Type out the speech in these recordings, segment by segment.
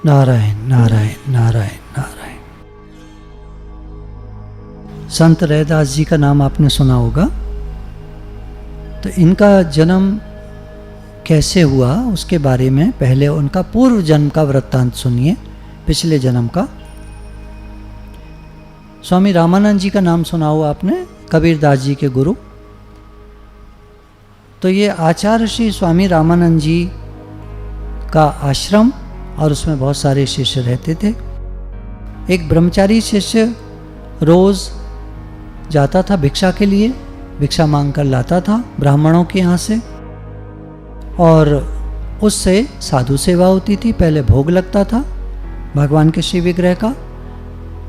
नारायण नारायण नारायण नारायण। संत रैदास जी का नाम आपने सुना होगा। तो इनका जन्म कैसे हुआ उसके बारे में पहले उनका पूर्व जन्म का वृत्तांत सुनिए, पिछले जन्म का। स्वामी रामानंद जी का नाम सुना हो आपने, कबीरदास जी के गुरु। तो ये आचार्य श्री स्वामी रामानंद जी का आश्रम और उसमें बहुत सारे शिष्य रहते थे। एक ब्रह्मचारी शिष्य रोज जाता था भिक्षा के लिए, भिक्षा मांग कर लाता था ब्राह्मणों के यहाँ से, और उससे साधु सेवा होती थी। पहले भोग लगता था भगवान के श्री विग्रह का,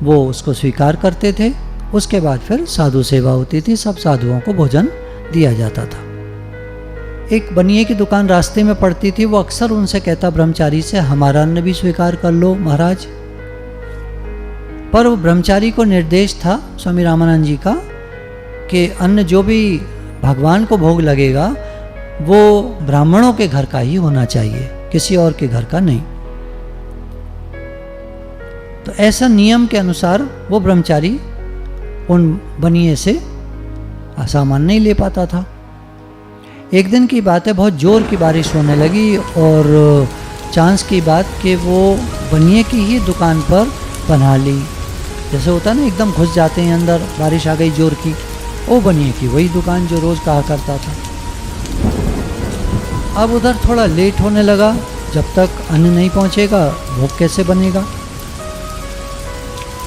वो उसको स्वीकार करते थे। उसके बाद फिर साधु सेवा होती थी, सब साधुओं को भोजन दिया जाता था। एक बनिए की दुकान रास्ते में पड़ती थी, वो अक्सर उनसे कहता ब्रह्मचारी से, हमारा अन्न भी स्वीकार कर लो महाराज। पर वो ब्रह्मचारी को निर्देश था स्वामी रामानंद जी का कि अन्न जो भी भगवान को भोग लगेगा वो ब्राह्मणों के घर का ही होना चाहिए, किसी और के घर का नहीं। तो ऐसा नियम के अनुसार वो ब्रह्मचारी उन बनिए से सामान नहीं ले पाता था। एक दिन की बात है, बहुत जोर की बारिश होने लगी और चांस की बात कि वो बनिए की ही दुकान पर बना ली। जैसे होता ना, एकदम घुस जाते हैं अंदर, बारिश आ गई जोर की। वो बनिए की वही दुकान जो रोज कहा करता था। अब उधर थोड़ा लेट होने लगा, जब तक अन्न नहीं पहुंचेगा भोग कैसे बनेगा।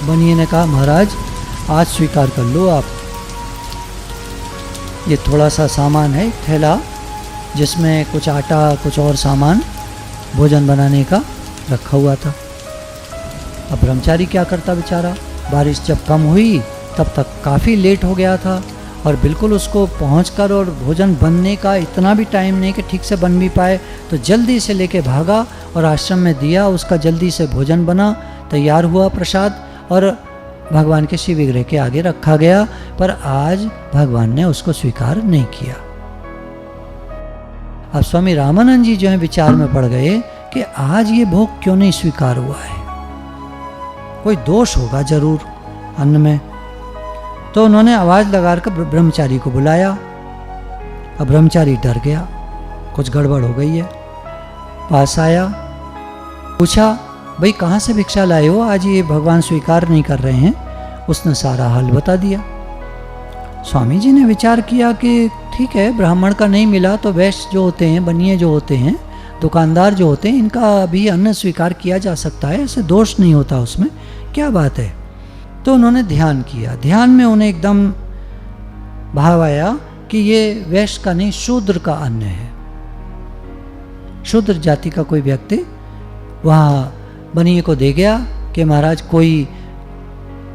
बनिए ने कहा, महाराज आज स्वीकार कर लो आप, ये थोड़ा सा सामान है, थैला जिसमें कुछ आटा कुछ और सामान भोजन बनाने का रखा हुआ था। अब ब्रह्मचारी क्या करता बेचारा, बारिश जब कम हुई तब तक काफ़ी लेट हो गया था और बिल्कुल उसको पहुंचकर और भोजन बनने का इतना भी टाइम नहीं कि ठीक से बन भी पाए। तो जल्दी से लेके भागा और आश्रम में दिया, उसका जल्दी से भोजन बना, तैयार हुआ प्रसाद और भगवान के श्री विग्रह के आगे रखा गया। पर आज भगवान ने उसको स्वीकार नहीं किया। अब स्वामी रामानंद जी जो है विचार में पड़ गए कि आज ये भोग क्यों नहीं स्वीकार हुआ है, कोई दोष होगा जरूर अन्न में। तो उन्होंने आवाज लगाकर ब्रह्मचारी को बुलाया। अब ब्रह्मचारी डर गया, कुछ गड़बड़ हो गई है। पास आया, पूछा, भाई कहाँ से भिक्षा लाए हो, आज ये भगवान स्वीकार नहीं कर रहे हैं। उसने सारा हाल बता दिया। स्वामी जी ने विचार किया कि ठीक है, ब्राह्मण का नहीं मिला तो वैश्य जो होते हैं, बनिए जो होते हैं, दुकानदार जो होते हैं, इनका भी अन्न स्वीकार किया जा सकता है, ऐसे दोष नहीं होता उसमें, क्या बात है। तो उन्होंने ध्यान किया। ध्यान में उन्हें एकदम भाव आया कि ये वैश्य का नहीं, शूद्र का अन्न है। शूद्र जाति का कोई व्यक्ति वहाँ बनिए को दे गया कि महाराज कोई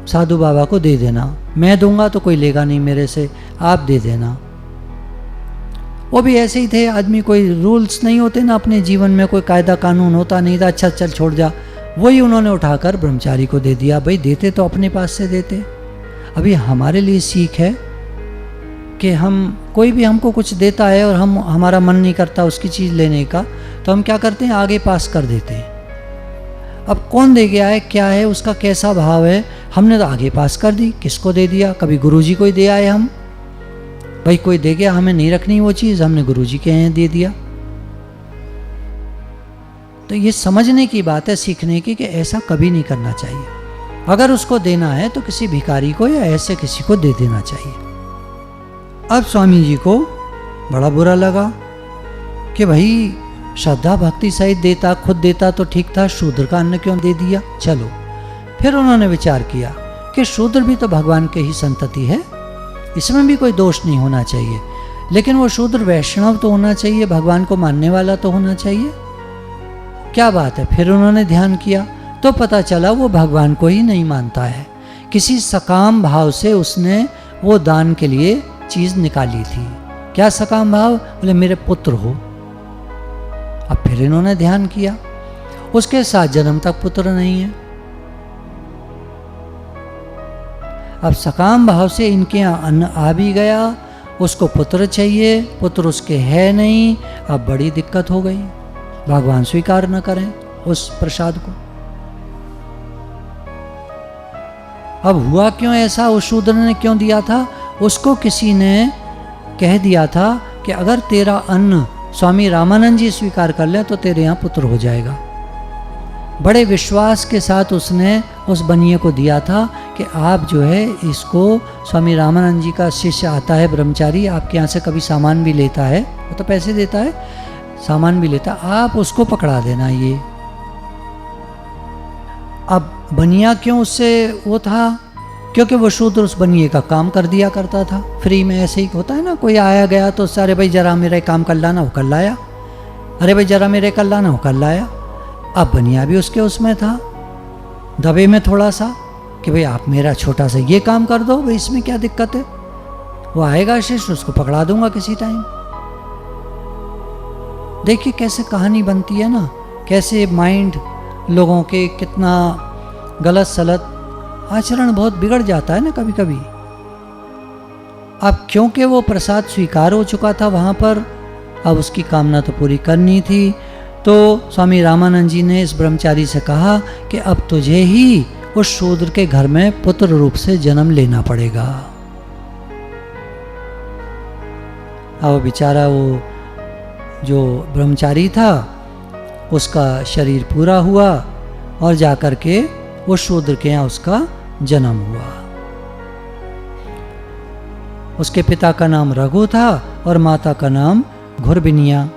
साधु बाबा को दे देना, मैं दूंगा तो कोई लेगा नहीं मेरे से, आप दे देना। वो भी ऐसे ही थे आदमी, कोई रूल्स नहीं होते ना अपने जीवन में, कोई कायदा कानून होता नहीं था, अच्छा चल छोड़ जा। वही उन्होंने उठाकर ब्रह्मचारी को दे दिया। भाई देते तो अपने पास से देते। अभी हमारे लिए सीख है कि हम, कोई भी हमको कुछ देता है और हमारा मन नहीं करता उसकी चीज़ लेने का, तो हम क्या करते हैं, आगे पास कर देते हैं। अब कौन दे गया है, क्या है, उसका कैसा भाव है, हमने तो आगे पास कर दी। किसको दे दिया, कभी गुरुजी को ही दे आए हम, भाई कोई दे गया, हमें नहीं रखनी वो चीज़, हमने गुरुजी के यहाँ दे दिया। तो ये समझने की बात है, सीखने की, कि ऐसा कभी नहीं करना चाहिए। अगर उसको देना है तो किसी भिखारी को या ऐसे किसी को दे देना चाहिए। अब स्वामी जी को बड़ा बुरा लगा कि भाई श्रद्धा भक्ति सहित देता, खुद देता तो ठीक था, शूद्र का अन्न क्यों दे दिया। चलो फिर उन्होंने विचार किया कि शूद्र भी तो भगवान के ही संतति है, इसमें भी कोई दोष नहीं होना चाहिए, लेकिन वो शूद्र वैष्णव तो होना चाहिए, भगवान को मानने वाला तो होना चाहिए। क्या बात है। फिर उन्होंने ध्यान किया तो पता चला वो भगवान को ही नहीं मानता है, किसी सकाम भाव से उसने वो दान के लिए चीज़ निकाली थी। क्या सकाम भाव, बोले मेरे पुत्र हो। अब फिर इन्होंने ध्यान किया, उसके 7 जन्म तक पुत्र नहीं है। अब सकाम भाव से इनके यहाँ अन्न आ भी गया, उसको पुत्र चाहिए, पुत्र उसके है नहीं। अब बड़ी दिक्कत हो गई, भगवान स्वीकार न करें उस प्रसाद को। अब हुआ क्यों ऐसा, उस शूद्र ने क्यों दिया था? उसको किसी ने कह दिया था कि अगर तेरा अन्न स्वामी रामानंद जी स्वीकार कर ले तो तेरे यहाँ पुत्र हो जाएगा। बड़े विश्वास के साथ उसने उस बनिए को दिया था कि आप जो है इसको, स्वामी रामानंद जी का शिष्य आता है ब्रह्मचारी, आपके यहाँ से कभी सामान भी लेता है, वो तो पैसे देता है, सामान भी लेता, आप उसको पकड़ा देना ये। अब बनिया क्यों उससे वो था? क्योंकि वो शूद्र उस बनिए का काम कर दिया करता था फ्री में। ऐसे ही होता है ना, कोई आया गया तो उससे, अरे भाई जरा मेरा काम कर लाना, वो कर लाया, अरे भाई जरा मेरे कर लाना, वो कर लाया। अब बनिया भी उसके उसमें था, दबे में थोड़ा सा, कि भाई आप मेरा छोटा सा ये काम कर दो, भाई इसमें क्या दिक्कत है। वो आएगा शिष्य, उसको पकड़ा दूंगा किसी टाइम। देखिए कैसे कहानी बनती है ना, कैसे माइंड लोगों के कितना गलत सलत आचरण बहुत बिगड़ जाता है ना कभी कभी। अब क्योंकि वो प्रसाद स्वीकार हो चुका था वहाँ पर, अब उसकी कामना तो पूरी करनी थी। तो स्वामी रामानंद जी ने इस ब्रह्मचारी से कहा कि अब तुझे ही उस शूद्र के घर में पुत्र रूप से जन्म लेना पड़ेगा। अब बेचारा वो जो ब्रह्मचारी था उसका शरीर पूरा हुआ और जाकर के उस शूद्र के यहाँ उसका जन्म हुआ। उसके पिता का नाम रघु था और माता का नाम घुरबिनिया।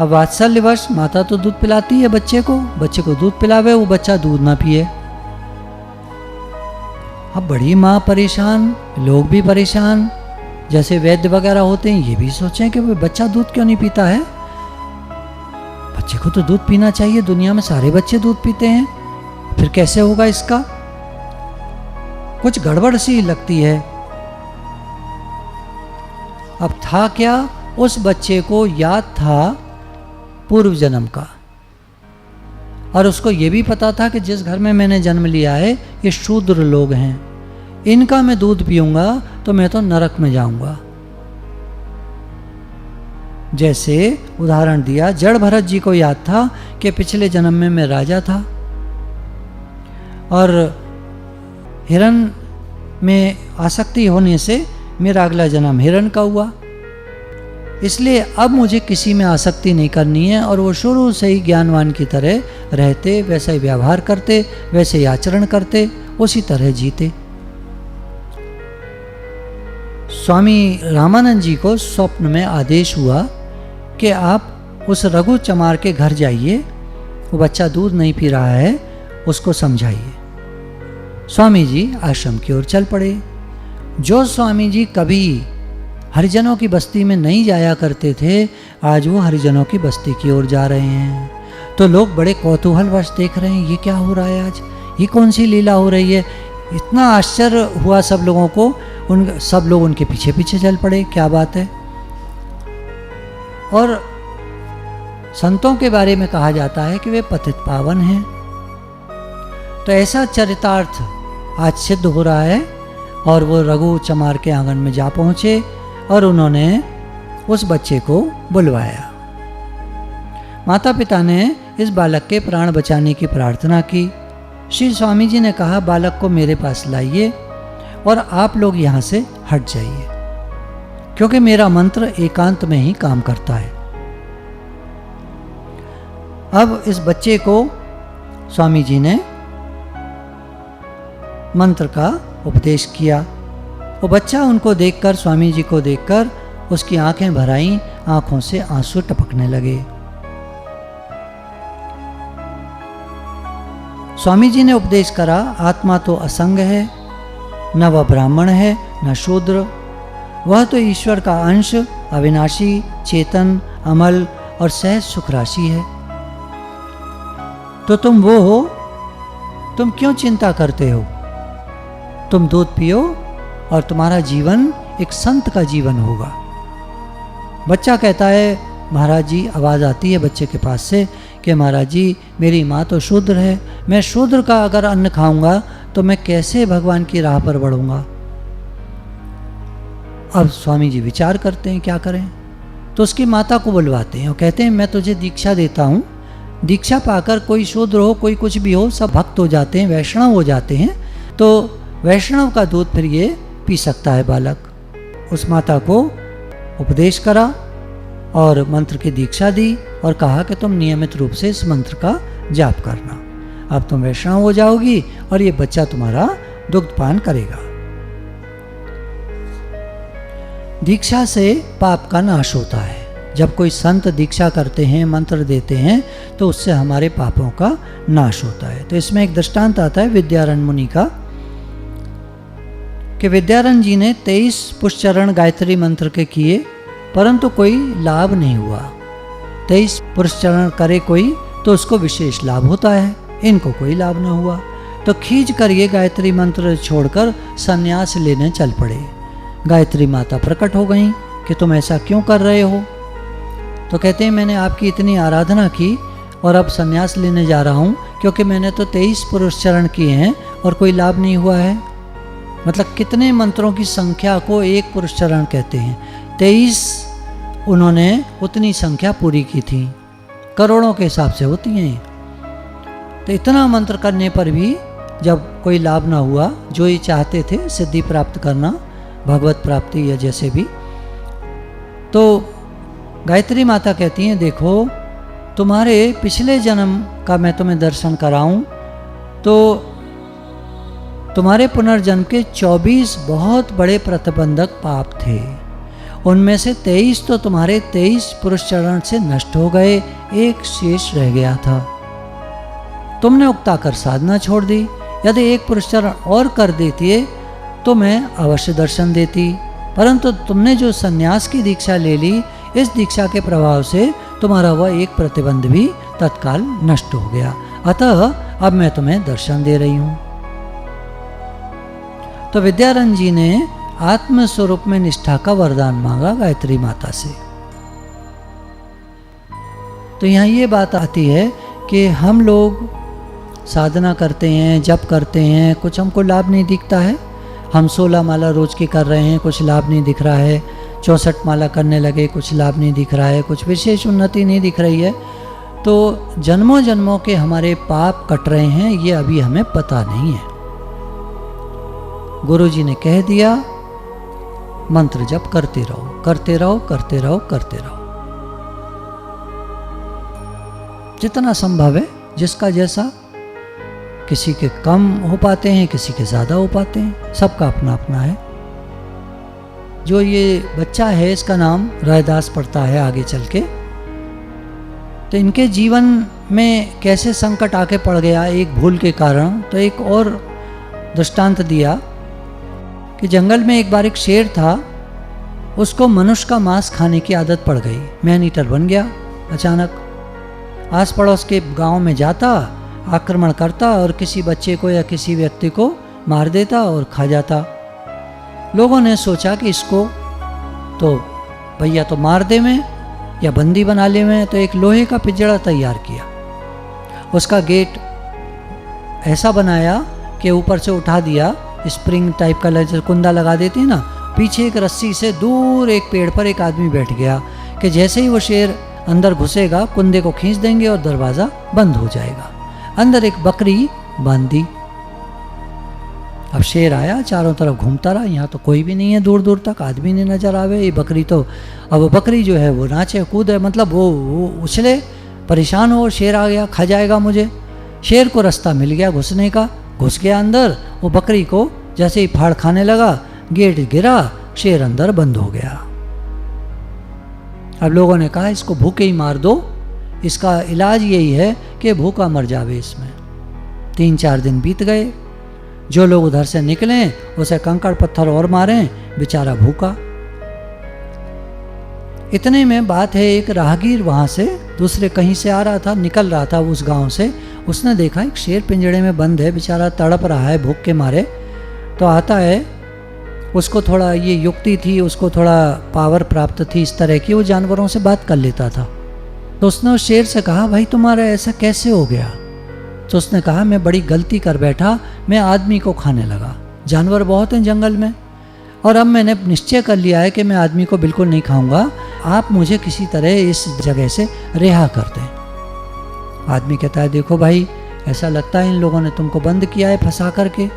अब वात्सल्यवश माता तो दूध पिलाती है बच्चे को दूध पिलावे, वो बच्चा दूध ना पिए। अब बड़ी माँ परेशान, लोग भी परेशान, जैसे वैद्य वगैरह होते हैं ये भी सोचें कि बच्चा दूध क्यों नहीं पीता है, बच्चे को तो दूध पीना चाहिए, दुनिया में सारे बच्चे दूध पीते हैं, फिर कैसे होगा इसका, कुछ गड़बड़ सी लगती है। अब था क्या, उस बच्चे को याद था पूर्व जन्म का, और उसको ये भी पता था कि जिस घर में मैंने जन्म लिया है ये शूद्र लोग हैं, इनका मैं दूध पीऊंगा तो मैं तो नरक में जाऊंगा। जैसे उदाहरण दिया, जड़ भरत जी को याद था कि पिछले जन्म में मैं राजा था और हिरण में आसक्ति होने से मेरा अगला जन्म हिरण का हुआ, इसलिए अब मुझे किसी में आसक्ति नहीं करनी है। और वो शुरू से ही ज्ञानवान की तरह रहते, वैसा ही व्यवहार करते, वैसे ही आचरण करते, उसी तरह जीते। स्वामी रामानंद जी को स्वप्न में आदेश हुआ कि आप उस रघु चमार के घर जाइए, वो बच्चा दूध नहीं पी रहा है, उसको समझाइए। स्वामी जी आश्रम की ओर चल पड़े। जो स्वामी जी कभी हरिजनों की बस्ती में नहीं जाया करते थे, आज वो हरिजनों की बस्ती की ओर जा रहे हैं। तो लोग बड़े कौतूहलवश देख रहे हैं, ये क्या हो रहा है आज, ये कौन सी लीला हो रही है। इतना आश्चर्य हुआ सब लोगों को, सब लोग उनके पीछे पीछे चल पड़े, क्या बात है। और संतों के बारे में कहा जाता है कि वे पतित पावन हैं। तो ऐसा चरितार्थ आज सिद्ध हो रहा है। और वो रघु चमार के आंगन में जा पहुंचे और उन्होंने उस बच्चे को बुलवाया। माता पिता ने इस बालक के प्राण बचाने की प्रार्थना की। श्री स्वामी जी ने कहा, बालक को मेरे पास लाइए और आप लोग यहाँ से हट जाइए, क्योंकि मेरा मंत्र एकांत में ही काम करता है। अब इस बच्चे को स्वामी जी ने मंत्र का उपदेश किया। वो बच्चा उनको देखकर, स्वामी जी को देखकर उसकी आंखें भर आईं, आंखों से आंसू टपकने लगे। स्वामी जी ने उपदेश करा, आत्मा तो असंग है, न वह ब्राह्मण है न शूद्र, वह तो ईश्वर का अंश, अविनाशी, चेतन, अमल और सहज सुख राशि है। तो तुम वो हो, तुम क्यों चिंता करते हो। तुम दूध पियो और तुम्हारा जीवन एक संत का जीवन होगा। बच्चा कहता है, महाराज जी, आवाज़ आती है बच्चे के पास से कि महाराज जी मेरी माँ तो शूद्र है, मैं शूद्र का अगर अन्न खाऊंगा तो मैं कैसे भगवान की राह पर बढ़ूंगा। अब स्वामी जी विचार करते हैं क्या करें। तो उसकी माता को बुलवाते हैं और कहते हैं, मैं तुझे दीक्षा देता हूँ, दीक्षा पाकर कोई शूद्र हो कोई कुछ भी हो, सब भक्त हो जाते हैं, वैष्णव हो जाते हैं, तो वैष्णव का दूध फिर ये पी सकता है बालक। उस माता को उपदेश करा और मंत्र की दीक्षा दी और कहा कि तुम नियमित रूप से इस मंत्र का जाप करना, अब तुम वैष्णव हो जाओगी और ये बच्चा तुम्हारा दुग्धपान करेगा। दीक्षा से पाप का नाश होता है। जब कोई संत दीक्षा करते हैं, मंत्र देते हैं, तो उससे हमारे पापों का नाश होता है। तो इसमें एक दृष्टांत आता है विद्यारण्य मुनि का, कि विद्यारण्य जी ने 23 पुष्चरण गायत्री मंत्र के किए, परंतु कोई लाभ नहीं हुआ। 23 पुष्चरण करे कोई तो उसको विशेष लाभ होता है, इनको कोई लाभ न हुआ। तो खींच कर ये गायत्री मंत्र छोड़कर संन्यास लेने चल पड़े। गायत्री माता प्रकट हो गई कि तुम ऐसा क्यों कर रहे हो? तो कहते हैं मैंने आपकी इतनी आराधना की और अब संन्यास लेने जा रहा हूँ, क्योंकि मैंने तो 23 पुरुषचरण किए हैं और कोई लाभ नहीं हुआ है। मतलब कितने मंत्रों की संख्या को एक पुरुषचरण कहते हैं? 23 उन्होंने उतनी संख्या पूरी की थी, करोड़ों के हिसाब से होती हैं। तो इतना मंत्र करने पर भी जब कोई लाभ ना हुआ, जो ये चाहते थे सिद्धि प्राप्त करना, भगवत प्राप्ति या जैसे भी, तो गायत्री माता कहती हैं देखो तुम्हारे पिछले जन्म का मैं तुम्हें दर्शन कराऊं तो तुम्हारे पुनर्जन्म के 24 बहुत बड़े प्रतिबंधक पाप थे, उनमें से 23 तो तुम्हारे 23 पुरुषचरण से नष्ट हो गए, एक शेष रह गया था। तुमने उकता कर साधना छोड़ दी, यदि एक पुरुषचरण और कर देती तो मैं अवश्य दर्शन देती, परंतु तुमने जो संन्यास की दीक्षा ले ली, इस दीक्षा के प्रभाव से तुम्हारा वह एक प्रतिबंध भी तत्काल नष्ट हो गया, अतः अब मैं तुम्हें दर्शन दे रही हूं। तो विद्यारण्य जी ने आत्म स्वरूप में निष्ठा का वरदान मांगा गायत्री माता से। तो यहाँ ये बात आती है कि हम लोग साधना करते हैं, जप करते हैं, कुछ हमको लाभ नहीं दिखता है। हम 16 माला रोज की कर रहे हैं, कुछ लाभ नहीं दिख रहा है। 64 माला करने लगे, कुछ लाभ नहीं दिख रहा है, कुछ विशेष उन्नति नहीं दिख रही है। तो जन्मों जन्मों के हमारे पाप कट रहे हैं, ये अभी हमें पता नहीं है। गुरु जी ने कह दिया मंत्र जप करते रहो, करते रहो, करते रहो, करते रहो, जितना संभव है, जिसका जैसा। किसी के कम हो पाते हैं, किसी के ज़्यादा हो पाते हैं, सबका अपना अपना है। जो ये बच्चा है इसका नाम रैदास पड़ता है आगे चल के। तो इनके जीवन में कैसे संकट आके पड़ गया एक भूल के कारण, तो एक और दृष्टांत दिया कि जंगल में एक बार एक शेर था, उसको मनुष्य का मांस खाने की आदत पड़ गई, मैन ईटर बन गया। अचानक आस पड़ोस के गांव में जाता, आक्रमण करता और किसी बच्चे को या किसी व्यक्ति को मार देता और खा जाता। लोगों ने सोचा कि इसको तो भैया तो मार दे में या बंदी बना ले में, तो एक लोहे का पिंजड़ा तैयार किया। उसका गेट ऐसा बनाया कि ऊपर से उठा दिया, स्प्रिंग टाइप का जैसे कुंदा लगा देती है ना, पीछे एक रस्सी से दूर एक पेड़ पर एक आदमी बैठ गया कि जैसे ही वो शेर अंदर घुसेगा कुंदे को खींच देंगे और दरवाज़ा बंद हो जाएगा। अंदर एक बकरी बांध दी। अब शेर आया, चारों तरफ घूमता रहा, यहाँ तो कोई भी नहीं है, दूर दूर तक आदमी नहीं नजर आवे। ये बकरी तो, अब वो बकरी जो है वो नाचे कूदे, मतलब वो उछले, परेशान हो, शेर आ गया, खा जाएगा मुझे। शेर को रास्ता मिल गया घुसने का, घुस गया अंदर। वो बकरी को जैसे ही फाड़ खाने लगा, गेट गिरा, शेर अंदर बंद हो गया। अब लोगों ने कहा इसको भूखे ही मार दो, इसका इलाज यही है कि भूखा मर जावे इसमें। 3-4 दिन बीत गए, जो लोग उधर से निकले उसे कंकड़ पत्थर और मारे, बेचारा भूखा। इतने में बात है एक राहगीर वहां से दूसरे कहीं से आ रहा था, निकल रहा था उस गांव से। उसने देखा एक शेर पिंजड़े में बंद है, बेचारा तड़प रहा है भूख के मारे। तो आता है, उसको थोड़ा ये युक्ति थी, उसको थोड़ा पावर प्राप्त थी इस तरह की, वो जानवरों से बात कर लेता था। तो उसने उस शेर से कहा भाई तुम्हारा ऐसा कैसे हो गया? तो उसने कहा मैं बड़ी गलती कर बैठा, मैं आदमी को खाने लगा। जानवर बहुत हैं जंगल में और अब मैंने निश्चय कर लिया है कि मैं आदमी को बिल्कुल नहीं खाऊंगा, आप मुझे किसी तरह इस जगह से रिहा कर दें। आदमी कहता है देखो भाई ऐसा लगता है इन लोगों ने तुमको बंद किया है फंसा करके,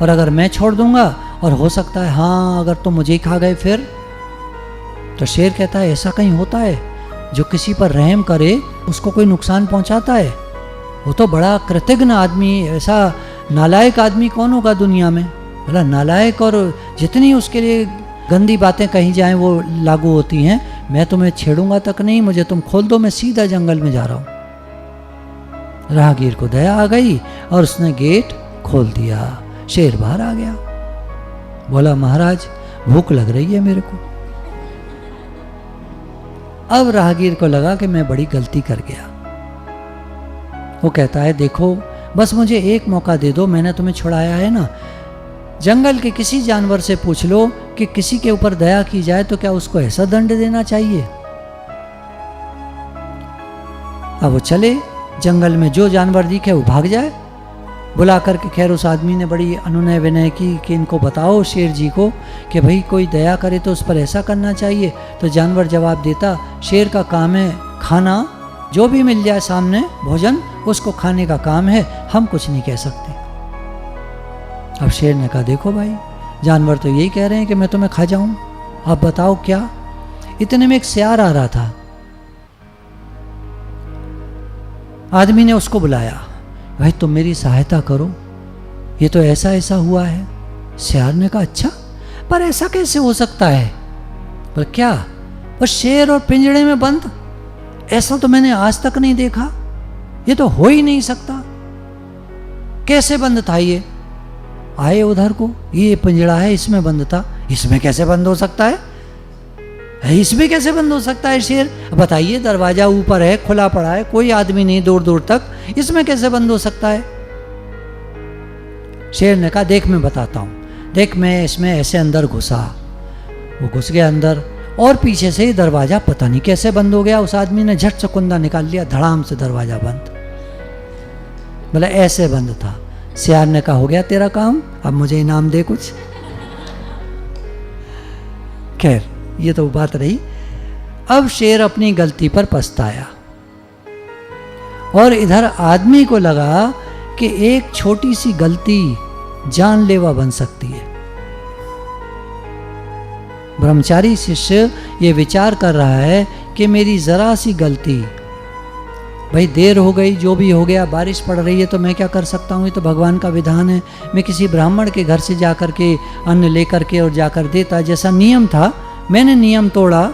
और अगर मैं छोड़ दूंगा और हो सकता है हाँ अगर तुम मुझे ही खा गए फिर। तो शेर कहता है ऐसा कहीं होता है जो किसी पर रहम करे उसको कोई नुकसान पहुंचाता है? वो तो बड़ा कृतज्ञ आदमी, ऐसा नालायक आदमी कौन होगा दुनिया में? बोला नालायक और जितनी उसके लिए गंदी बातें कही जाएं वो लागू होती हैं। मैं तुम्हें छेड़ूंगा तक नहीं, मुझे तुम खोल दो, मैं सीधा जंगल में जा रहा हूं। राहगीर को दया आ गई और उसने गेट खोल दिया। शेर बाहर आ गया, बोला महाराज भूख लग रही है मेरे को। अब राहगीर को लगा कि मैं बड़ी गलती कर गया। वो कहता है देखो बस मुझे एक मौका दे दो, मैंने तुम्हें छुड़ाया है ना। जंगल के किसी जानवर से पूछ लो कि किसी के ऊपर दया की जाए तो क्या उसको ऐसा दंड देना चाहिए? अब वो चले, जंगल में जो जानवर दिखे वो भाग जाए। बुला करके खैर उस आदमी ने बड़ी अनुनय विनय की कि इनको बताओ शेर जी को कि भाई कोई दया करे तो उस पर ऐसा करना चाहिए। तो जानवर जवाब देता शेर का काम है खाना, जो भी मिल जाए सामने भोजन उसको खाने का काम है, हम कुछ नहीं कह सकते। अब शेर ने कहा देखो भाई जानवर तो यही कह रहे हैं कि मैं तुम्हें खा जाऊं, अब बताओ क्या। इतने में एक सियार आ रहा था, आदमी ने उसको बुलाया, भाई तुम मेरी सहायता करो, ये तो ऐसा ऐसा हुआ है। सियार ने कहा अच्छा पर ऐसा कैसे हो सकता है? पर क्या? पर शेर और पिंजड़े में बंद, ऐसा तो मैंने आज तक नहीं देखा, ये तो हो ही नहीं सकता। कैसे बंद था ये? आए उधर को, ये पिंजड़ा है इसमें बंद था, इसमें कैसे बंद हो सकता है? इसमें कैसे बंद हो सकता है शेर? बताइए दरवाजा ऊपर है, खुला पड़ा है, कोई आदमी नहीं दूर दूर तक, इसमें कैसे बंद हो सकता है? शेर ने कहा देख मैं बताता हूं, देख मैं इसमें ऐसे अंदर घुसा, वो घुस गया अंदर और पीछे से ही दरवाजा पता नहीं कैसे बंद हो गया। उस आदमी ने झट से कुंदा निकाल लिया, धड़ाम से दरवाजा बंद। बोला ऐसे बंद था। सियार ने कहा हो गया तेरा काम, अब मुझे इनाम दे कुछ। खैर ये तो बात रही। अब शेर अपनी गलती पर पछताया और इधर आदमी को लगा कि एक छोटी सी गलती जानलेवा बन सकती है। ब्रह्मचारी शिष्य ये विचार कर रहा है कि मेरी जरा सी गलती, भाई देर हो गई, जो भी हो गया, बारिश पड़ रही है तो मैं क्या कर सकता हूँ, ये तो भगवान का विधान है। मैं किसी ब्राह्मण के घर से जाकर के अन्न लेकर के और जाकर देता, जैसा नियम था मैंने नियम तोड़ा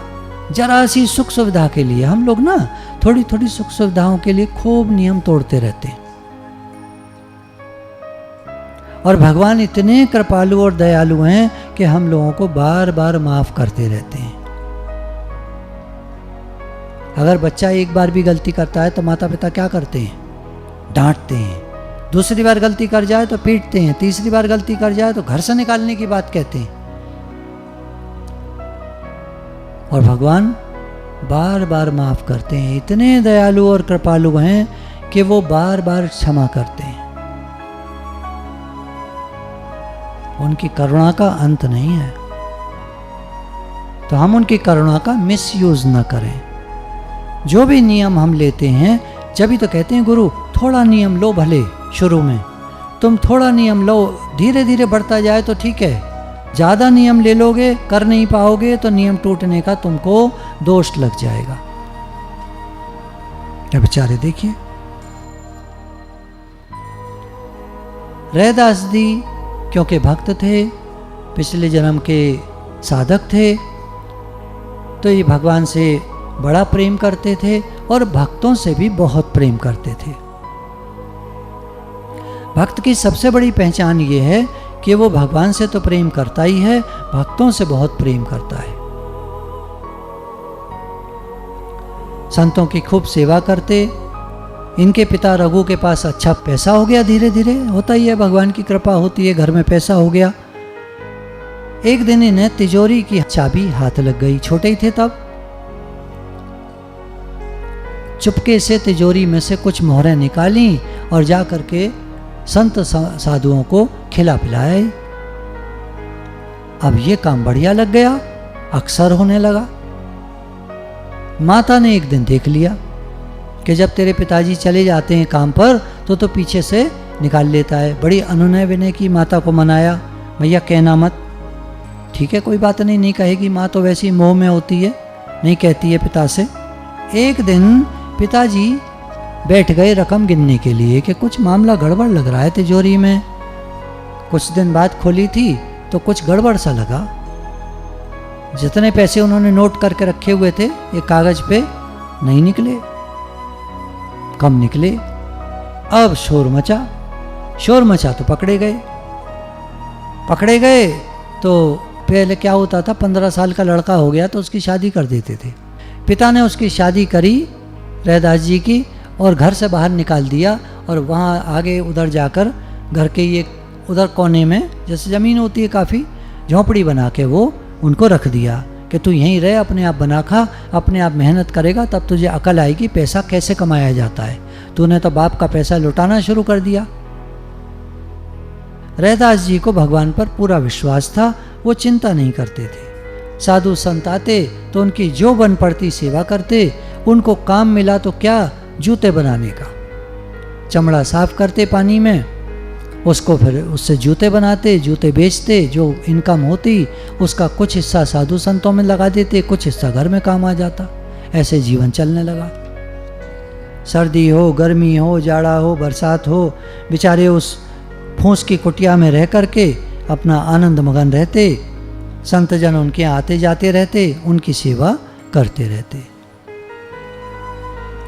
जरा सी सुख सुविधा के लिए। हम लोग ना थोड़ी थोड़ी सुख सुविधाओं के लिए खूब नियम तोड़ते रहते हैं, और भगवान इतने कृपालु और दयालु हैं कि हम लोगों को बार बार माफ करते रहते हैं। अगर बच्चा एक बार भी गलती करता है तो माता पिता क्या करते हैं? डांटते हैं। दूसरी बार गलती कर जाए तो पीटते हैं, तीसरी बार गलती कर जाए तो घर से निकालने की बात कहते हैं। और भगवान बार बार माफ करते हैं, इतने दयालु और कृपालु हैं कि वो बार बार क्षमा करते हैं। उनकी करुणा का अंत नहीं है, तो हम उनकी करुणा का मिसयूज न करें। जो भी नियम हम लेते हैं, जब भी तो कहते हैं गुरु थोड़ा नियम लो, भले शुरू में तुम थोड़ा नियम लो, धीरे धीरे बढ़ता जाए तो ठीक है। ज़्यादा नियम ले लोगे, कर नहीं पाओगे तो नियम टूटने का तुमको दोष लग जाएगा। क्या बेचारे देखिए, रैदास जी क्योंकि भक्त थे, पिछले जन्म के साधक थे, तो ये भगवान से बड़ा प्रेम करते थे और भक्तों से भी बहुत प्रेम करते थे। भक्त की सबसे बड़ी पहचान ये है कि वो भगवान से तो प्रेम करता ही है, भक्तों से बहुत प्रेम करता है। संतों की खूब सेवा करते। इनके पिता रघु के पास अच्छा पैसा हो गया, धीरे धीरे होता ही है, भगवान की कृपा होती है, घर में पैसा हो गया। एक दिन इन्हें तिजोरी की चाबी हाथ लग गई, छोटे ही थे तब। चुपके से तिजोरी में से कुछ मोहरें निकाली और जा करके संत साधुओं को खिला पिलाया। अब ये काम बढ़िया लग गया, अक्सर होने लगा। माता ने एक दिन देख लिया कि जब तेरे पिताजी चले जाते हैं काम पर तो पीछे से निकाल लेता है। बड़ी अनुनय विनय की, माता को मनाया, भैया कहना मत, ठीक है कोई बात नहीं, नहीं कहेगी माँ तो वैसी मोह में होती है, नहीं कहती है पिता से। एक दिन पिताजी बैठ गए रकम गिनने के लिए कि कुछ मामला गड़बड़ लग रहा है तिजोरी में। कुछ दिन बाद खोली थी तो कुछ गड़बड़ सा लगा। जितने पैसे उन्होंने नोट करके रखे हुए थे एक कागज पे, नहीं निकले, कम निकले। अब शोर मचा तो पकड़े गए तो पहले क्या होता था, 15 साल का लड़का हो गया तो उसकी शादी कर देते थे। पिता ने उसकी शादी करी रैदास जी की और घर से बाहर निकाल दिया, और वहाँ आगे उधर जाकर घर के ये उधर कोने में जैसे ज़मीन होती है काफ़ी, झोंपड़ी बना के वो उनको रख दिया कि तू यहीं रह, अपने आप बना खा, अपने आप मेहनत करेगा तब तुझे अकल आएगी पैसा कैसे कमाया जाता है। तूने तो बाप का पैसा लुटाना शुरू कर दिया। रैदास जी को भगवान पर पूरा विश्वास था, वो चिंता नहीं करते थे। साधु संत आते तो उनकी जो बन पड़ती सेवा करते। उनको काम मिला तो क्या, जूते बनाने का, चमड़ा साफ करते पानी में, उसको फिर उससे जूते बनाते, जूते बेचते, जो इनकम होती उसका कुछ हिस्सा साधु संतों में लगा देते, कुछ हिस्सा घर में काम आ जाता। ऐसे जीवन चलने लगा। सर्दी हो, गर्मी हो, जाड़ा हो, बरसात हो, बेचारे उस फूस की कुटिया में रह करके अपना आनंद मगन रहते। संतजन उनके आते जाते रहते, उनकी सेवा करते रहते।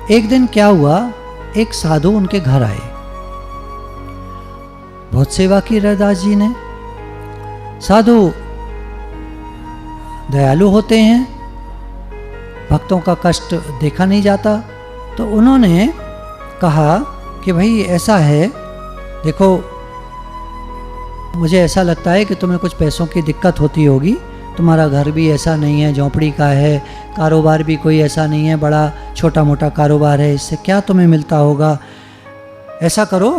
एक दिन क्या हुआ, एक साधु उनके घर आए। बहुत सेवा की रैदास जी ने। साधु दयालु होते हैं, भक्तों का कष्ट देखा नहीं जाता, तो उन्होंने कहा कि भाई ऐसा है, देखो मुझे ऐसा लगता है कि तुम्हें कुछ पैसों की दिक्कत होती होगी, तुम्हारा घर भी ऐसा नहीं है, झोंपड़ी का है, कारोबार भी कोई ऐसा नहीं है, बड़ा छोटा मोटा कारोबार है, इससे क्या तुम्हें मिलता होगा। ऐसा करो,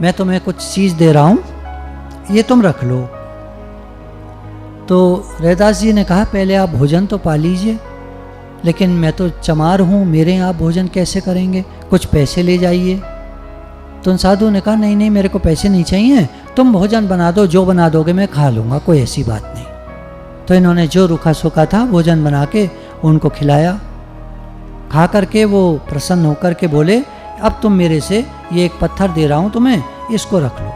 मैं तुम्हें कुछ चीज़ दे रहा हूँ, ये तुम रख लो। तो रैदास जी ने कहा पहले आप भोजन तो पा लीजिए, लेकिन मैं तो चमार हूँ, मेरे यहाँ आप भोजन कैसे करेंगे, कुछ पैसे ले जाइए। तो उन साधु ने कहा नहीं नहीं, मेरे को पैसे नहीं चाहिए, तुम भोजन बना दो, जो बना दोगे मैं खा लूँगा, कोई ऐसी बात नहीं। तो इन्होंने जो रूखा सूखा था भोजन बना के उनको खिलाया। खा करके वो प्रसन्न होकर के बोले अब तुम मेरे से ये एक पत्थर दे रहा हूँ तुम्हें, इसको रख लो।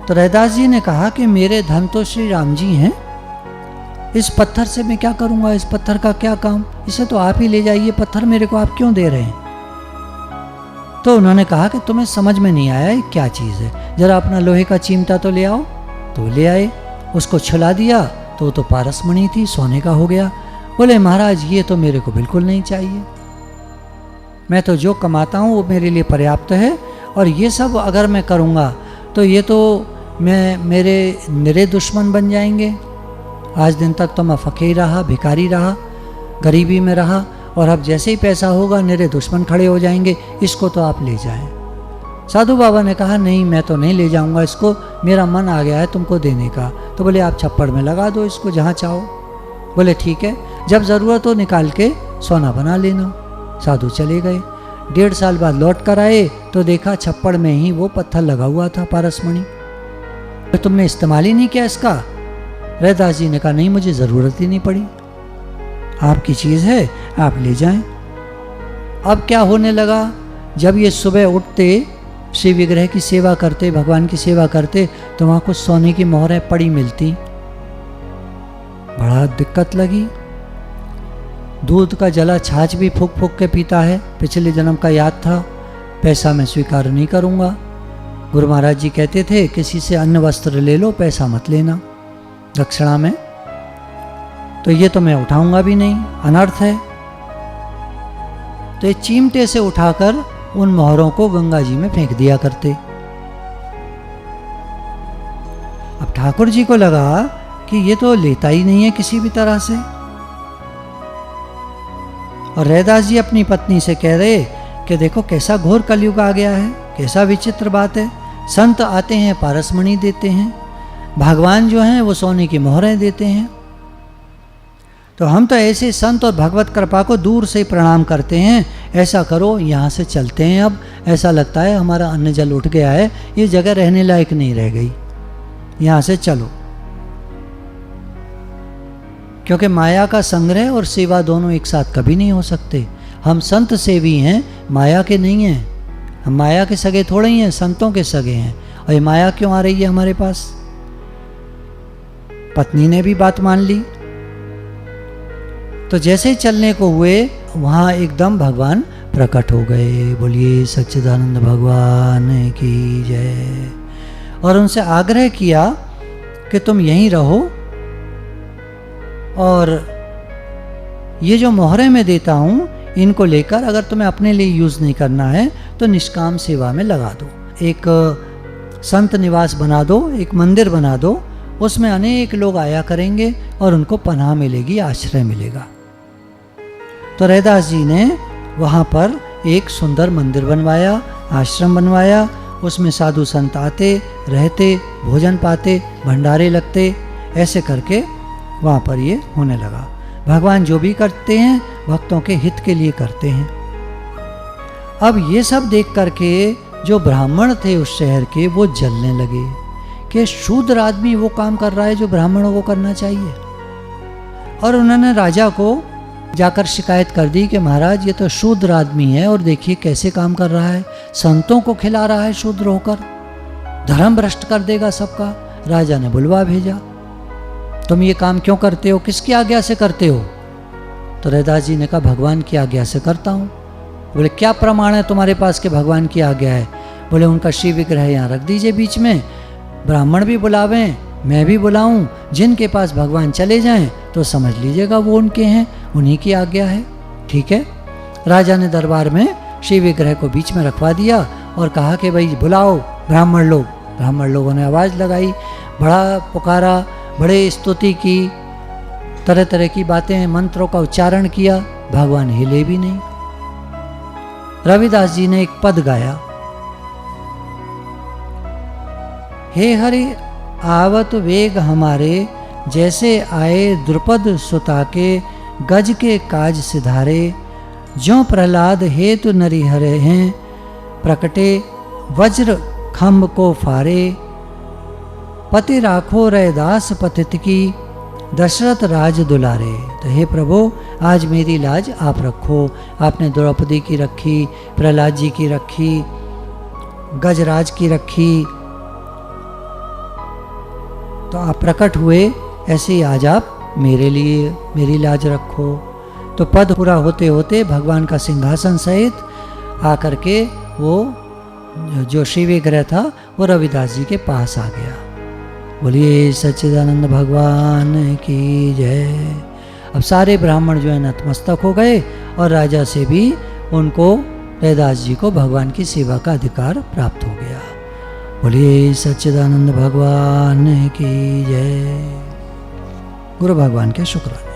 तो रैदास जी ने कहा कि मेरे धन तो श्री राम जी हैं, इस पत्थर से मैं क्या करूँगा, इस पत्थर का क्या काम, इसे तो आप ही ले जाइए, पत्थर मेरे को आप क्यों दे रहे हैं। तो उन्होंने कहा कि तुम्हें समझ में नहीं आया ये क्या चीज़ है, जरा अपना लोहे का चिमटा तो ले आओ। तो ले आए, उसको छुला दिया तो तो पारसमणि थी, सोने का हो गया। बोले महाराज ये तो मेरे को बिल्कुल नहीं चाहिए, मैं तो जो कमाता हूँ वो मेरे लिए पर्याप्त है, और ये सब अगर मैं करूँगा तो ये तो मेरे निरे दुश्मन बन जाएंगे। आज दिन तक तो मैं फकीर रहा, भिखारी रहा, गरीबी में रहा, और अब जैसे ही पैसा होगा मेरे दुश्मन खड़े हो जाएंगे, इसको तो आप ले जाएं। साधु बाबा ने कहा नहीं मैं तो नहीं ले जाऊंगा इसको, मेरा मन आ गया है तुमको देने का। तो बोले आप छप्पड़ में लगा दो इसको जहाँ चाहो। बोले ठीक है, जब ज़रूरत हो निकाल के सोना बना लेना। साधु चले गए। 1.5 साल बाद लौट कर आए तो देखा छप्पड़ में ही वो पत्थर लगा हुआ था, पारसमणि। तो तुमने इस्तेमाल ही नहीं किया इसका। रैदास जी ने कहा नहीं मुझे ज़रूरत ही नहीं पड़ी, आपकी चीज़ है आप ले जाएं। अब क्या होने लगा, जब ये सुबह उठते श्री विग्रह की सेवा करते, भगवान की सेवा करते, तो वहाँ कुछ सोने की मोहरें पड़ी मिलती। बड़ा दिक्कत लगी। दूध का जला छाछ भी फूक फूक के पीता है, पिछले जन्म का याद था, पैसा मैं स्वीकार नहीं करूँगा। गुरु महाराज जी कहते थे किसी से अन्न वस्त्र ले लो, पैसा मत लेना दक्षिणा में, तो ये तो मैं उठाऊंगा भी नहीं, अनर्थ है। तो ये चिमटे से उठाकर उन मोहरों को गंगा जी में फेंक दिया करते। अब ठाकुर जी को लगा कि ये तो लेता ही नहीं है किसी भी तरह से। और रैदास जी अपनी पत्नी से कह रहे कि देखो कैसा घोर कलयुग आ गया है, कैसा विचित्र बात है। संत आते हैं पारसमणि देते हैं, भगवान जो हैं वो सोने की मोहरें देते हैं। तो हम तो ऐसे संत और भगवत कृपा को दूर से प्रणाम करते हैं। ऐसा करो यहाँ से चलते हैं, अब ऐसा लगता है हमारा अन्न जल उठ गया है, ये जगह रहने लायक नहीं रह गई, यहाँ से चलो। क्योंकि माया का संग्रह और सेवा दोनों एक साथ कभी नहीं हो सकते। हम संत सेवी हैं, माया के नहीं हैं। हम माया के सगे थोड़े ही हैं, संतों के सगे हैं। और ये माया क्यों आ रही है हमारे पास? पत्नी ने भी बात मान ली, तो जैसे ही चलने को हुए वहां एकदम भगवान प्रकट हो गए। बोलिए सच्चिदानंद भगवान की जय। और उनसे आग्रह किया कि तुम यहीं रहो, और ये जो मोहरे मैं देता हूँ इनको लेकर अगर तुम्हें अपने लिए यूज़ नहीं करना है तो निष्काम सेवा में लगा दो। एक संत निवास बना दो, एक मंदिर बना दो, उसमें अनेक लोग आया करेंगे और उनको पनाह मिलेगी, आश्रय मिलेगा। तो रैदास जी ने वहाँ पर एक सुंदर मंदिर बनवाया, आश्रम बनवाया। उसमें साधु संत आते रहते, भोजन पाते, भंडारे लगते, ऐसे करके वहाँ पर ये होने लगा। भगवान जो भी करते हैं भक्तों के हित के लिए करते हैं। अब ये सब देख करके जो ब्राह्मण थे उस शहर के, वो जलने लगे कि शूद्र आदमी वो काम कर रहा है जो ब्राह्मणों को करना चाहिए। और उन्होंने राजा को जाकर शिकायत कर दी कि महाराज ये तो शूद्र आदमी है और देखिए कैसे काम कर रहा है, संतों को खिला रहा है शूद्र होकर, धर्म भ्रष्ट कर देगा सबका। राजा ने बुलवा भेजा, तुम ये काम क्यों करते हो, किसकी आज्ञा से करते हो? तो रैदास जी ने कहा भगवान की आज्ञा से करता हूँ। बोले क्या प्रमाण है तुम्हारे पास कि भगवान की आज्ञा है? बोले उनका शिव विग्रह यहाँ रख दीजिए बीच में, ब्राह्मण भी बुलावें, मैं भी बुलाऊं, जिनके पास भगवान चले जाएं तो समझ लीजिएगा वो उनके हैं, उन्हीं की आज्ञा है। ठीक है। राजा ने दरबार में शिव विग्रह को बीच में रखवा दिया और कहा कि भाई बुलाओ ब्राह्मण लोग। ब्राह्मण लोगों ने आवाज़ लगाई, बड़ा पुकारा, बड़े स्तुति की, तरह तरह की बातें, मंत्रों का उच्चारण किया, भगवान हिले भी नहीं। रविदास जी ने एक पद गाया, हे हरि आवत वेग हमारे, जैसे आए द्रुपद सुता के, गज के काज सिधारे, ज्यों प्रहलाद हेतु नरिहरे हैं, प्रकटे वज्र खम्भ को फारे, पति राखो रैदास पतित की, दशरथ राज दुलारे। तो हे प्रभु आज मेरी लाज आप रखो। आपने द्रौपदी की रखी, प्रहलाद जी की रखी, गजराज की रखी, तो आप प्रकट हुए, ऐसे ही आज आप मेरे लिए मेरी लाज रखो। तो पद पूरा होते होते भगवान का सिंहासन सहित आकर के वो जो शिव विग्रह था वो रविदास जी के पास आ गया। बोलिए सच्चिदानंद भगवान की जय। अब सारे ब्राह्मण जो है नतमस्तक हो गए और राजा से भी उनको, रैदास जी को भगवान की सेवा का अधिकार प्राप्त हो गया। बोलिए सच्चिदानंद भगवान की जय। गुरु भगवान के शुक्राने।